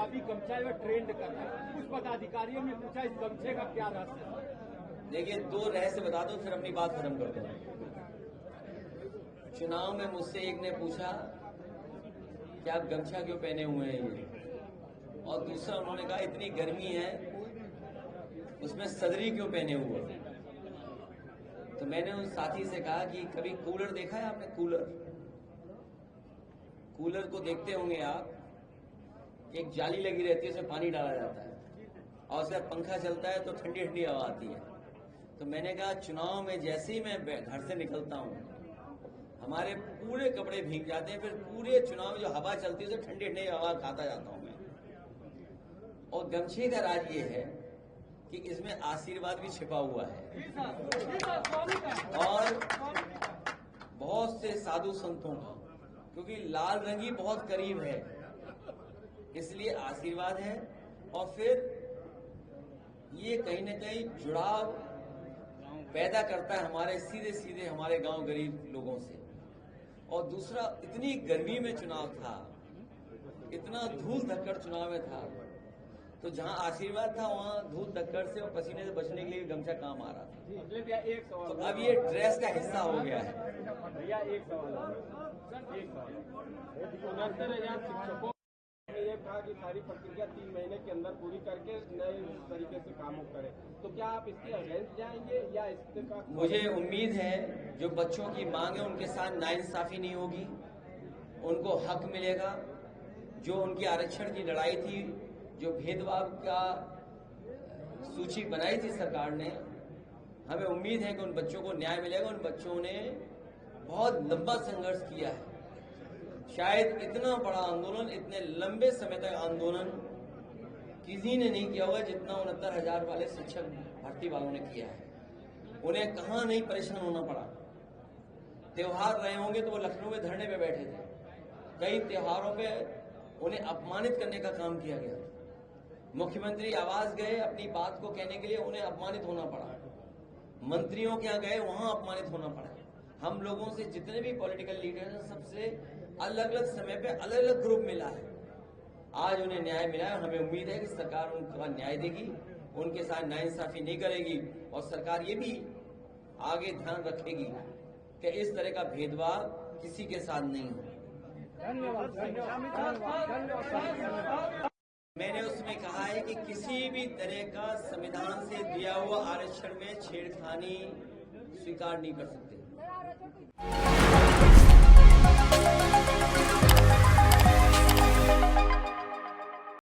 गुलाबी गमछा जो ट्रेंड कर रहा है, कुछ पदाधिकारियों ने पूछा इस गमछे का क्या रहस्य है? देखिए, 2 रहस्य बता दो फिर अपनी बात खत्म कर दो। चुनाव में मुझसे एक ने पूछा कि आप गमछा क्यों पहने हुए हैं ये, और दूसरा उन्होंने कहा इतनी गर्मी है उसमें सदरी क्यों पहने हुए। तो मैंने उन साथी से कहा कि कभी कूलर देखा है आपने? कूलर को देखते होंगे आप, एक जाली लगी रहती है, उसमें पानी डाला जाता है और उसका पंखा चलता है तो ठंडी ठंडी हवा आती है। तो मैंने कहा चुनाव में जैसे ही मैं घर से निकलता हूं हमारे पूरे कपड़े भीग जाते हैं, फिर पूरे चुनाव में जो हवा चलती है उसे ठंडी ठंडी हवा खाता जाता हूं मैं। और गमछे का राज ये है कि इसमें आशीर्वाद भी छिपा हुआ है और बहुत से साधु संतों का, क्योंकि लाल रंगी बहुत करीब है इसलिए आशीर्वाद है। और फिर ये कहीं न कहीं जुड़ाव पैदा करता है हमारे सीधे सीधे हमारे गांव गरीब लोगों से। और दूसरा, इतनी गर्मी में चुनाव था, इतना धूल धक्कड़ चुनाव में था, तो जहां आशीर्वाद था वहां धूल धक्कड़ से और पसीने से बचने के लिए गमछा काम आ रहा था। तो अब ये ड्रेस का हिस्सा हो गया है। भैया एक सवाल, 69,000 शिक्षकों ने ये कहा कि सारी प्रक्रिया 3 महीने के अंदर पूरी करके नए तरीके से कामों करें, तो क्या आप इसके अगेंस्ट जाएंगे या इसके का? मुझे उम्मीद है जो बच्चों की मांग है उनके साथ नाइंसाफी नहीं होगी, उनको हक मिलेगा। जो उनकी आरक्षण की लड़ाई थी, जो भेदभाव का सूची बनाई थी सरकार ने, हमें उम्मीद है कि उन बच्चों को न्याय मिलेगा। उन बच्चों ने बहुत लंबा संघर्ष किया है, शायद इतना बड़ा आंदोलन, इतने लंबे समय तक आंदोलन किसी ने नहीं किया होगा जितना 69,000 वाले शिक्षक भर्ती वालों ने किया है। उन्हें कहाँ नहीं परेशान होना पड़ा। त्योहार रहे होंगे तो वो लखनऊ में धरने पे बैठे थे, कई त्योहारों पे उन्हें अपमानित करने का काम किया गया। मुख्यमंत्री आवास गए अपनी बात को कहने के लिए, उन्हें अपमानित होना पड़ा। मंत्रियों के यहाँ गए, वहां अपमानित होना पड़ा। हम लोगों से जितने भी पॉलिटिकल लीडर हैं सबसे अलग अलग समय पे अलग अलग ग्रुप मिला है। आज उन्हें न्याय मिला है। हमें उम्मीद है कि सरकार उनका न्याय देगी, उनके साथ नाइंसाफी नहीं करेगी और सरकार ये भी आगे ध्यान रखेगी कि इस तरह का भेदभाव किसी के साथ नहीं हो। मैंने उसमें कहा है कि किसी भी तरह का संविधान से दिया हुआ आरक्षण में छेड़खानी स्वीकार नहीं कर सकते।